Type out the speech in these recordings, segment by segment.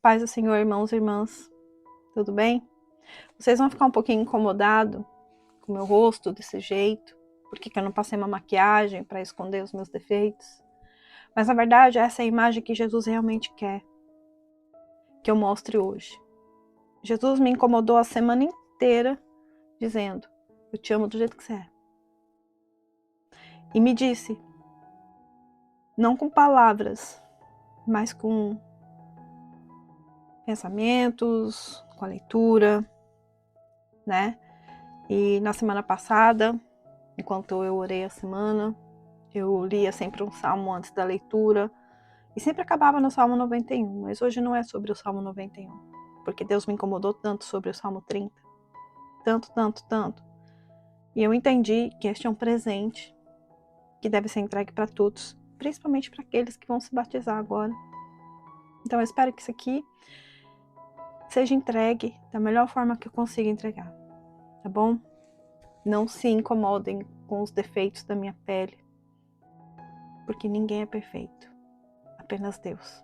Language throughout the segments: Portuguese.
Paz do Senhor, irmãos e irmãs, tudo bem? Vocês vão ficar um pouquinho incomodados com o meu rosto desse jeito, porque eu não passei uma maquiagem para esconder os meus defeitos. Mas na verdade essa é a imagem que Jesus realmente quer que eu mostre hoje. Jesus me incomodou a semana inteira dizendo: eu te amo do jeito que você é. E me disse, não com palavras, mas com pensamentos, com a leitura, né? E na semana passada, enquanto eu orei a semana, eu lia sempre um salmo antes da leitura e sempre acabava no Salmo 91, mas hoje não é sobre o Salmo 91, porque Deus me incomodou tanto sobre o Salmo 30, tanto, e eu entendi que este é um presente que deve ser entregue para todos, principalmente para aqueles que vão se batizar agora. Então eu espero que isso aqui seja entregue da melhor forma que eu consiga entregar, tá bom? Não se incomodem com os defeitos da minha pele, porque ninguém é perfeito, apenas Deus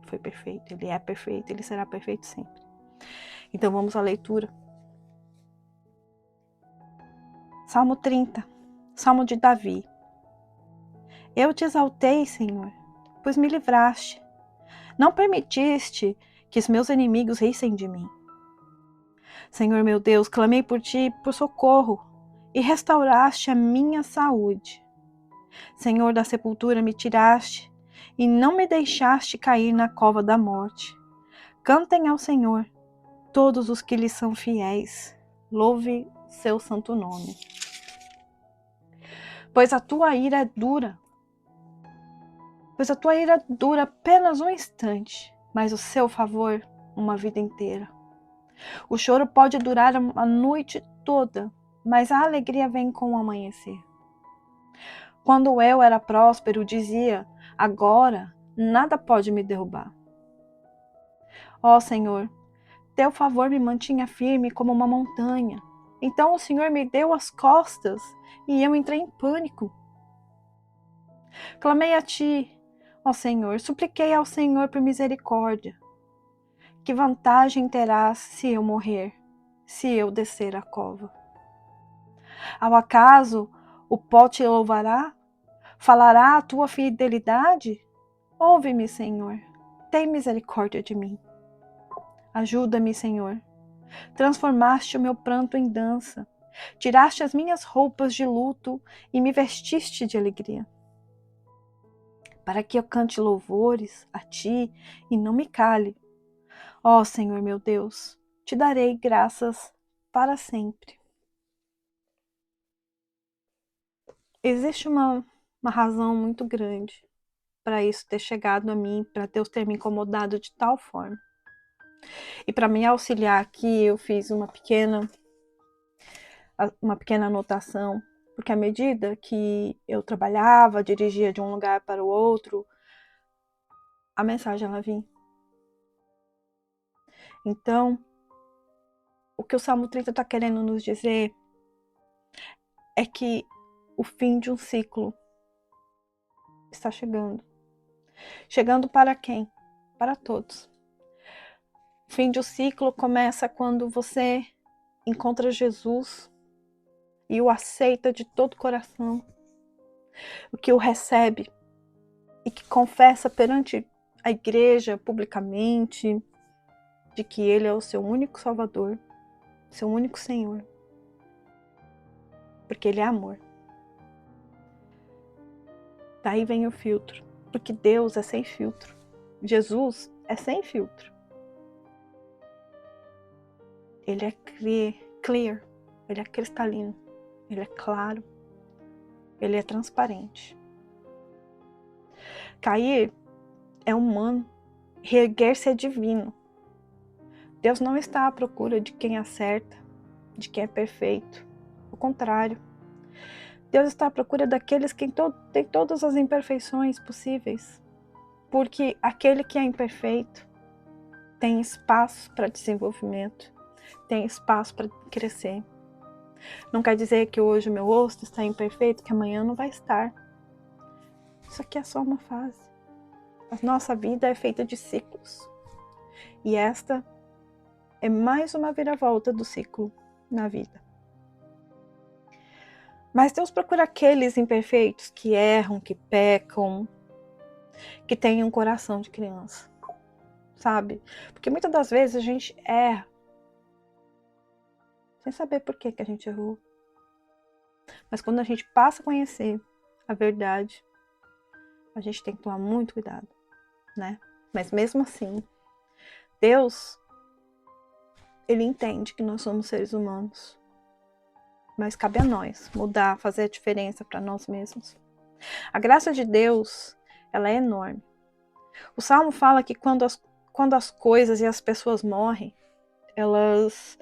foi perfeito, Ele é perfeito, Ele será perfeito sempre. Então vamos à leitura. Salmo 30, Salmo de Davi. Eu te exaltei, Senhor, pois me livraste. Não permitiste que os meus inimigos rissem de mim. Senhor meu Deus, clamei por ti por socorro e restauraste a minha saúde. Senhor da sepultura, me tiraste e não me deixaste cair na cova da morte. Cantem ao Senhor todos os que lhe são fiéis. Louve seu santo nome. Pois a tua ira dura apenas um instante, mas o seu favor uma vida inteira. O choro pode durar a noite toda, mas a alegria vem com o amanhecer. Quando eu era próspero, dizia: agora nada pode me derrubar. Ó Senhor, teu favor me mantinha firme como uma montanha. Então o Senhor me deu as costas e eu entrei em pânico. Clamei a ti, ó Senhor, supliquei ao Senhor por misericórdia. Que vantagem terás se eu morrer, se eu descer a cova? Ao acaso o pó te louvará? Falará a tua fidelidade? Ouve-me, Senhor, tem misericórdia de mim. Ajuda-me, Senhor. Transformaste o meu pranto em dança. Tiraste as minhas roupas de luto e me vestiste de alegria. Para que eu cante louvores a ti e não me cale. Ó Senhor meu Deus, te darei graças para sempre. Existe uma razão muito grande para isso ter chegado a mim, para Deus ter me incomodado de tal forma. E para me auxiliar aqui, eu fiz uma pequena anotação, porque à medida que eu trabalhava, dirigia de um lugar para o outro, a mensagem ela vinha. Então, o que o Salmo 30 está querendo nos dizer é que o fim de um ciclo está chegando. Chegando para quem? Para todos. O fim de um ciclo começa quando você encontra Jesus e o aceita de todo o coração, o que o recebe e que confessa perante a igreja publicamente de que Ele é o seu único Salvador, seu único Senhor, porque Ele é amor. Daí vem o filtro, porque Deus é sem filtro, Jesus é sem filtro. Ele é clear, Ele é cristalino, Ele é claro, Ele é transparente. Cair é humano, reerguer-se é divino. Deus não está à procura de quem acerta, de quem é perfeito. Ao contrário, Deus está à procura daqueles que têm todas as imperfeições possíveis. Porque aquele que é imperfeito tem espaço para desenvolvimento, tem espaço para crescer. Não quer dizer que hoje o meu rosto está imperfeito, que amanhã não vai estar. Isso aqui é só uma fase. A nossa vida é feita de ciclos. E esta é mais uma viravolta do ciclo na vida. Mas Deus procura aqueles imperfeitos que erram, que pecam, que têm um coração de criança, sabe? Porque muitas das vezes a gente erra sem saber por que a gente errou. Mas quando a gente passa a conhecer a verdade, a gente tem que tomar muito cuidado, né? Mas mesmo assim, Deus, Ele entende que nós somos seres humanos. Mas cabe a nós mudar, fazer a diferença para nós mesmos. A graça de Deus, ela é enorme. O Salmo fala que quando as coisas e as pessoas morrem, elas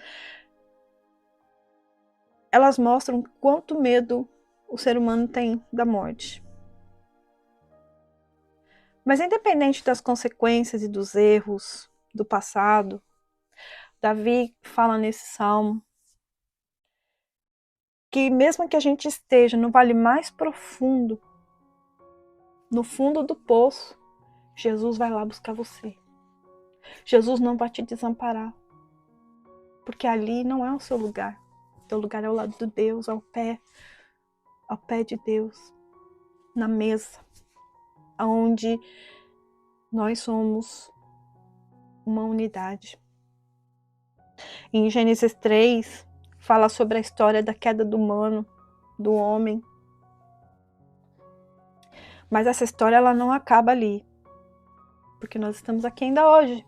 mostram quanto medo o ser humano tem da morte. Mas independente das consequências e dos erros do passado, Davi fala nesse salmo que mesmo que a gente esteja no vale mais profundo, no fundo do poço, Jesus vai lá buscar você. Jesus não vai te desamparar, porque ali não é o seu lugar. O teu lugar é ao lado de Deus, ao pé de Deus, na mesa, onde nós somos uma unidade. Em Gênesis 3, fala sobre a história da queda do humano, do homem. Mas essa história ela não acaba ali, porque nós estamos aqui ainda hoje.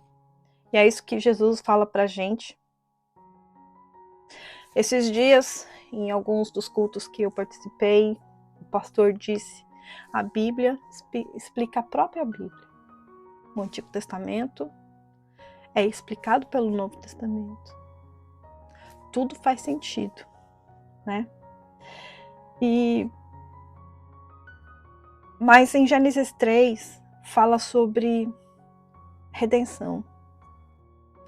E é isso que Jesus fala pra gente. Esses dias, em alguns dos cultos que eu participei, o pastor disse: a Bíblia explica a própria Bíblia. O Antigo Testamento é explicado pelo Novo Testamento. Tudo faz sentido, né? Mas em Gênesis 3 fala sobre redenção.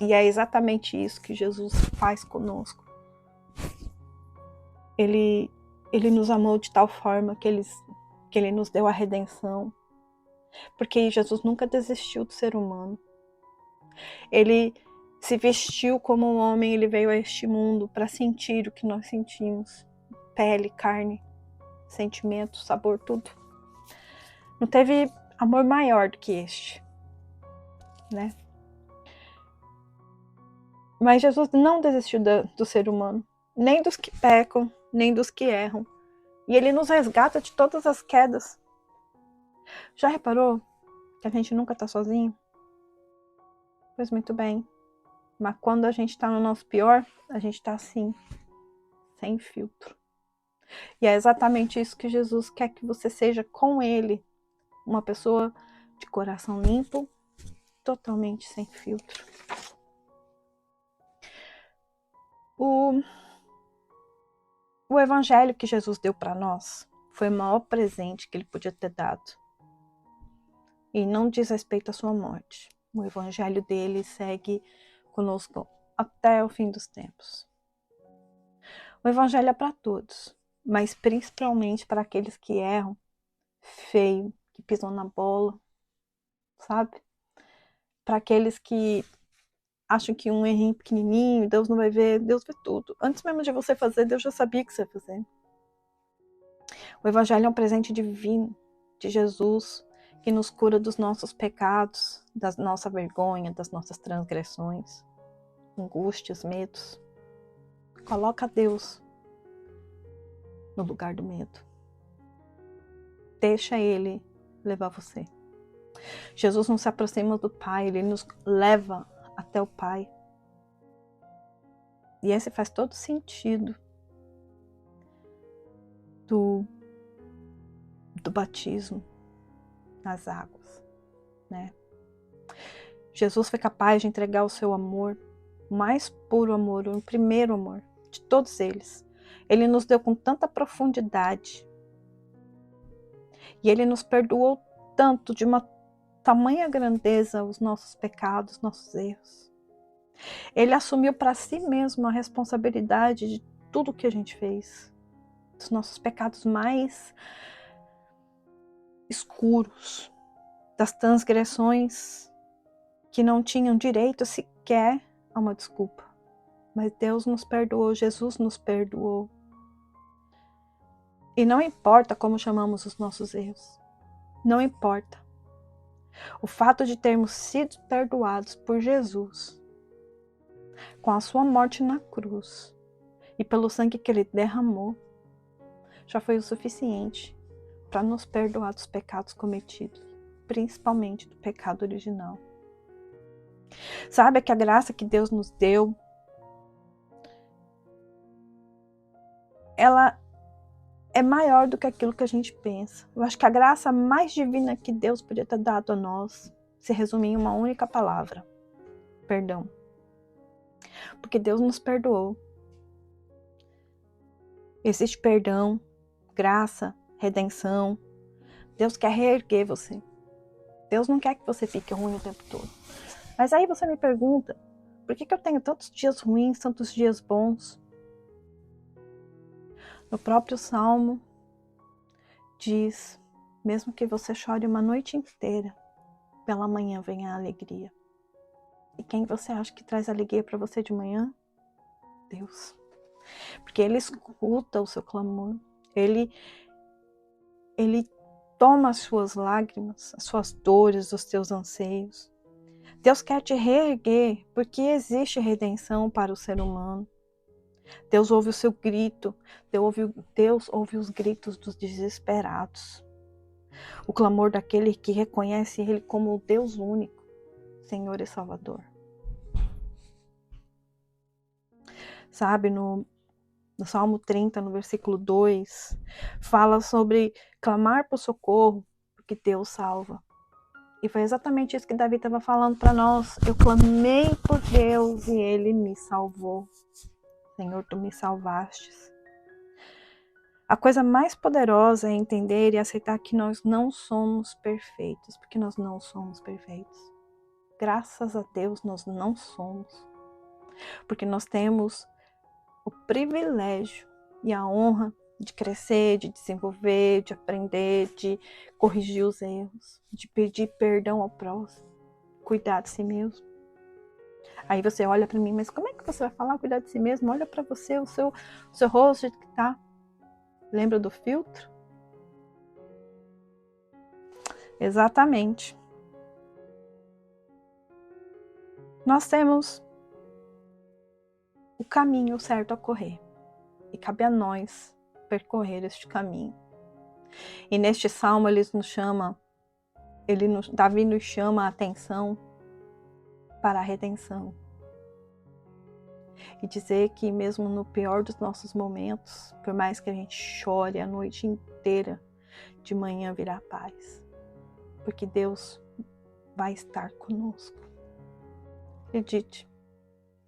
E é exatamente isso que Jesus faz conosco. Ele nos amou de tal forma que ele nos deu a redenção. Porque Jesus nunca desistiu do ser humano. Ele se vestiu como um homem, ele veio a este mundo para sentir o que nós sentimos. Pele, carne, sentimento, sabor, tudo. Não teve amor maior do que este, né? Mas Jesus não desistiu do ser humano, nem dos que pecam, nem dos que erram. E ele nos resgata de todas as quedas. Já reparou que a gente nunca está sozinho? Pois muito bem. Mas quando a gente está no nosso pior, a gente está assim, sem filtro. E é exatamente isso que Jesus quer que você seja com Ele. Uma pessoa de coração limpo, totalmente sem filtro. O evangelho que Jesus deu para nós foi o maior presente que Ele podia ter dado. E não diz respeito à sua morte. O evangelho dele segue conosco até o fim dos tempos. O evangelho é para todos, mas principalmente para aqueles que erram feio, que pisam na bola, sabe? Para aqueles que acham que um errinho pequenininho, Deus não vai ver, Deus vê tudo. Antes mesmo de você fazer, Deus já sabia que você ia fazer. O evangelho é um presente divino de Jesus, que nos cura dos nossos pecados, da nossa vergonha, das nossas transgressões, angústias, medos. Coloca Deus no lugar do medo. Deixa Ele levar você. Jesus não se aproxima do Pai, Ele nos leva até o Pai. E esse faz todo sentido do batismo nas águas, né? Jesus foi capaz de entregar o seu amor, o mais puro amor, o primeiro amor de todos eles. Ele nos deu com tanta profundidade. E Ele nos perdoou tanto, de uma tamanha grandeza, os nossos pecados, nossos erros. Ele assumiu para si mesmo a responsabilidade de tudo que a gente fez. Dos nossos pecados mais escuros, das transgressões que não tinham direito sequer a uma desculpa. Mas Deus nos perdoou, Jesus nos perdoou. E não importa como chamamos os nossos erros. Não importa. O fato de termos sido perdoados por Jesus, com a sua morte na cruz, e pelo sangue que Ele derramou, já foi o suficiente para nos perdoar dos pecados cometidos, principalmente do pecado original. Sabe que a graça que Deus nos deu, ela é maior do que aquilo que a gente pensa. Eu acho que a graça mais divina que Deus podia ter dado a nós se resume em uma única palavra: perdão. Porque Deus nos perdoou. Existe perdão, graça, redenção. Deus quer reerguer você. Deus não quer que você fique ruim o tempo todo. Mas aí você me pergunta, por que eu tenho tantos dias ruins, tantos dias bons? No próprio Salmo diz, mesmo que você chore uma noite inteira, pela manhã vem a alegria. E quem você acha que traz alegria para você de manhã? Deus. Porque Ele escuta o seu clamor. Ele toma as suas lágrimas, as suas dores, os teus anseios. Deus quer te reerguer, porque existe redenção para o ser humano. Deus ouve o seu grito, Deus ouve os gritos dos desesperados. O clamor daquele que reconhece Ele como o Deus único, Senhor e Salvador. Sabe, no Salmo 30, no versículo 2, fala sobre clamar por socorro, porque Deus salva. E foi exatamente isso que Davi estava falando para nós. Eu clamei por Deus e Ele me salvou. Senhor, Tu me salvastes. A coisa mais poderosa é entender e aceitar que nós não somos perfeitos, porque nós não somos perfeitos. Graças a Deus nós não somos. Porque nós temos o privilégio e a honra de crescer, de desenvolver, de aprender, de corrigir os erros, de pedir perdão ao próximo, cuidar de si mesmo. Aí você olha para mim, mas como é que você vai falar cuidar de si mesmo? Olha para você, o seu rosto que tá. Lembra do filtro? Exatamente. Nós temos o caminho certo a correr. E cabe a nós percorrer este caminho. E neste salmo Davi nos chama a atenção para a redenção. E dizer que mesmo no pior dos nossos momentos, por mais que a gente chore a noite inteira, de manhã virá paz. Porque Deus vai estar conosco. Acredite,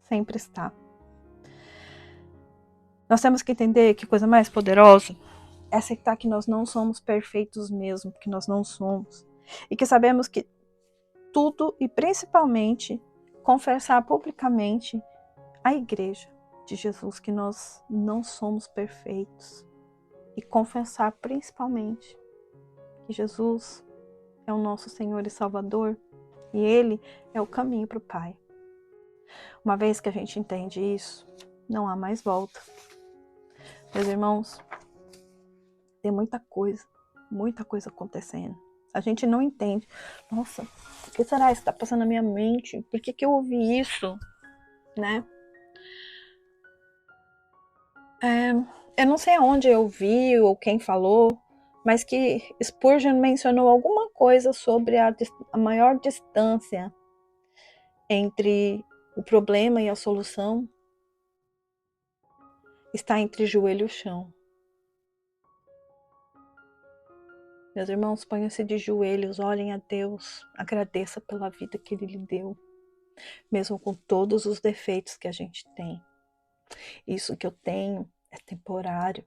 sempre está. Nós temos que entender que coisa mais poderosa é aceitar que nós não somos perfeitos mesmo, que nós não somos. E que sabemos que tudo e principalmente confessar publicamente à igreja de Jesus que nós não somos perfeitos. E confessar principalmente que Jesus é o nosso Senhor e Salvador e Ele é o caminho para o Pai. Uma vez que a gente entende isso, não há mais volta. Meus irmãos, tem muita coisa acontecendo. A gente não entende. Nossa, o que será que está passando na minha mente? Por que eu ouvi isso? Né? Eu não sei aonde eu vi ou quem falou, mas que Spurgeon mencionou alguma coisa sobre a maior distância entre o problema e a solução está entre joelho e o chão. Meus irmãos, ponham-se de joelhos, olhem a Deus, agradeça pela vida que Ele lhe deu, mesmo com todos os defeitos que a gente tem. Isso que eu tenho é temporário.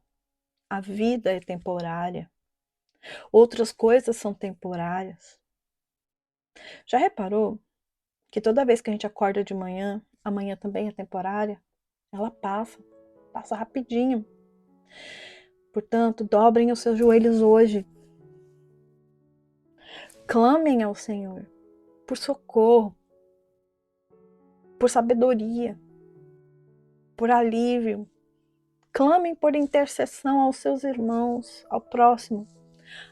A vida é temporária. Outras coisas são temporárias. Já reparou que toda vez que a gente acorda de manhã, a manhã também é temporária? Ela passa rapidinho. Portanto, dobrem os seus joelhos hoje. Clamem ao Senhor por socorro. por sabedoria, por alívio. Clamem por intercessão aos seus irmãos, ao próximo,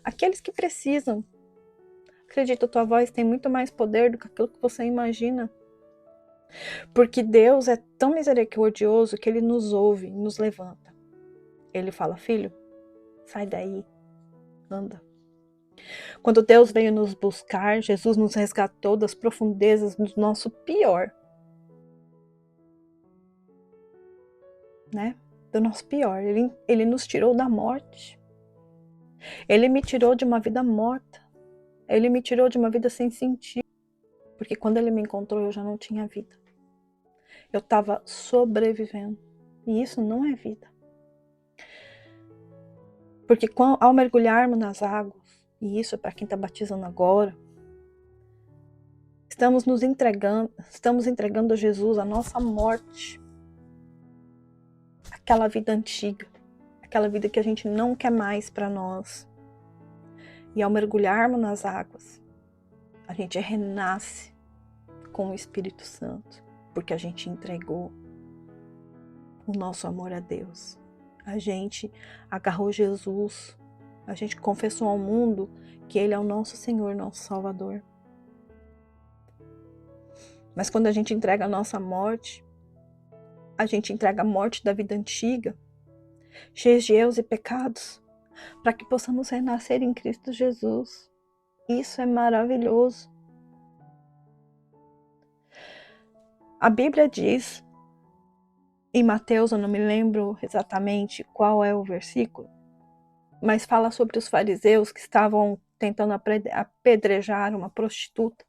aqueles que precisam. Acredita, tua voz tem muito mais poder do que aquilo que você imagina. Porque Deus é tão misericordioso que Ele nos ouve e nos levanta. Ele fala, filho, sai daí, anda. Quando Deus veio nos buscar, Jesus nos resgatou das profundezas do nosso pior. Né? Do nosso pior. Ele nos tirou da morte. Ele me tirou de uma vida morta. Ele me tirou de uma vida sem sentido. Porque quando Ele me encontrou, eu já não tinha vida. Eu estava sobrevivendo. E isso não é vida. Porque ao mergulharmos nas águas, e isso é para quem está batizando agora, estamos entregando a Jesus a nossa morte. Aquela vida antiga. Aquela vida que a gente não quer mais para nós. E ao mergulharmos nas águas, a gente renasce com o Espírito Santo, porque a gente entregou o nosso amor a Deus. A gente agarrou Jesus, a gente confessou ao mundo que Ele é o nosso Senhor, nosso Salvador. Mas quando a gente entrega a nossa morte, a gente entrega a morte da vida antiga, cheios de erros e pecados, para que possamos renascer em Cristo Jesus. Isso é maravilhoso. A Bíblia diz, em Mateus, eu não me lembro exatamente qual é o versículo, mas fala sobre os fariseus que estavam tentando apedrejar uma prostituta.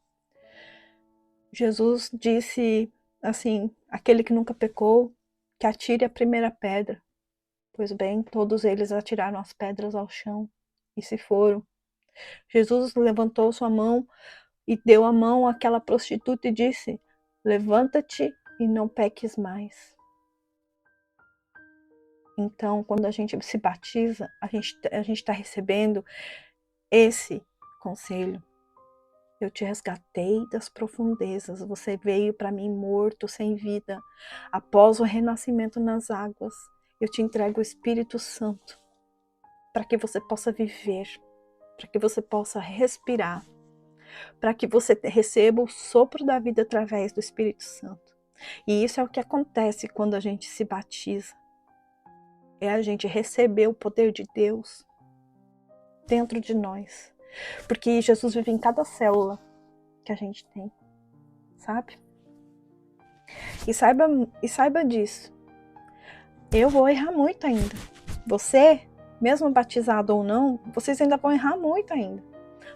Jesus disse assim, aquele que nunca pecou, que atire a primeira pedra. Pois bem, todos eles atiraram as pedras ao chão e se foram. Jesus levantou sua mão e deu a mão àquela prostituta e disse, levanta-te e não peques mais. Então, quando a gente se batiza, a gente está recebendo esse conselho. Eu te resgatei das profundezas, você veio para mim morto, sem vida. Após o renascimento nas águas, eu te entrego o Espírito Santo, para que você possa viver, para que você possa respirar, para que você receba o sopro da vida através do Espírito Santo. E isso é o que acontece quando a gente se batiza. É a gente receber o poder de Deus dentro de nós. Porque Jesus vive em cada célula que a gente tem, sabe? E saiba disso. Eu vou errar muito ainda. Você, mesmo batizado ou não, vocês ainda vão errar muito ainda.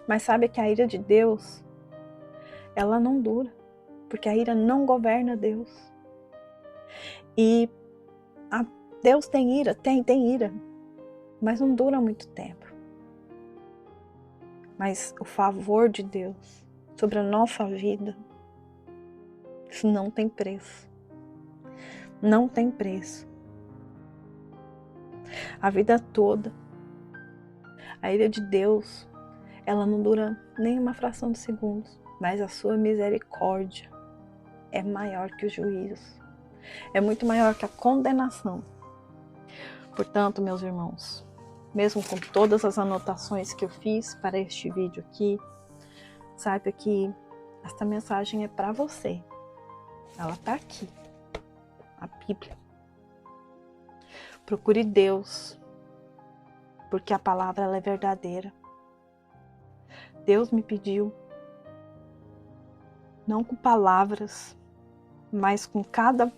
Mas sabe que a ira de Deus, ela não dura. Porque a ira não governa Deus. E Deus tem ira, tem ira, mas não dura muito tempo. Mas o favor de Deus sobre a nossa vida, isso não tem preço. Não tem preço. A vida toda, a ira de Deus, ela não dura nem uma fração de segundos, mas a sua misericórdia é maior que o juízo. É muito maior que a condenação. Portanto, meus irmãos, mesmo com todas as anotações que eu fiz para este vídeo aqui, saiba que esta mensagem é para você. Ela está aqui, a Bíblia. Procure Deus, porque a palavra ela é verdadeira. Deus me pediu, não com palavras, mas com cada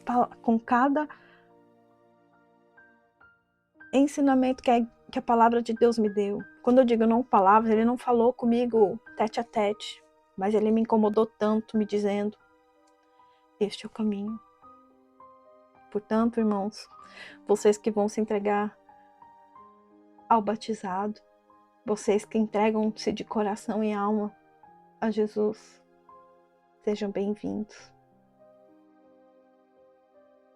ensinamento que a palavra de Deus me deu. Quando eu digo não palavras, Ele não falou comigo tete a tete, mas Ele me incomodou tanto, me dizendo, este é o caminho. Portanto, irmãos, vocês que vão se entregar ao batizado, vocês que entregam-se de coração e alma a Jesus, sejam bem-vindos.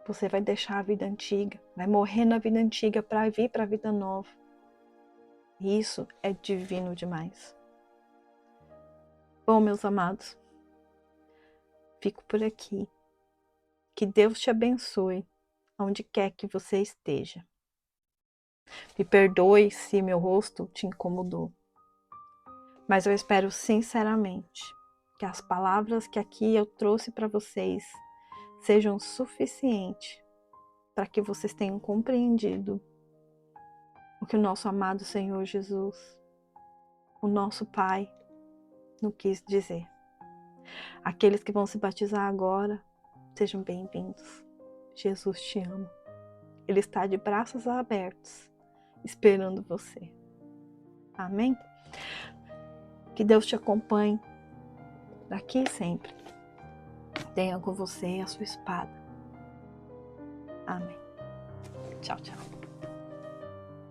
Você vai deixar a vida antiga, vai morrer na vida antiga para vir para a vida nova. E isso é divino demais. Bom, meus amados, fico por aqui. Que Deus te abençoe, onde quer que você esteja. Me perdoe se meu rosto te incomodou, mas eu espero sinceramente que as palavras que aqui eu trouxe para vocês sejam suficientes para que vocês tenham compreendido o que o nosso amado Senhor Jesus, o nosso Pai, nos quis dizer. Aqueles que vão se batizar agora, sejam bem-vindos. Jesus te ama. Ele está de braços abertos, esperando você. Amém? Que Deus te acompanhe daqui e sempre. Tenha com você a sua espada. Amém. Tchau, tchau.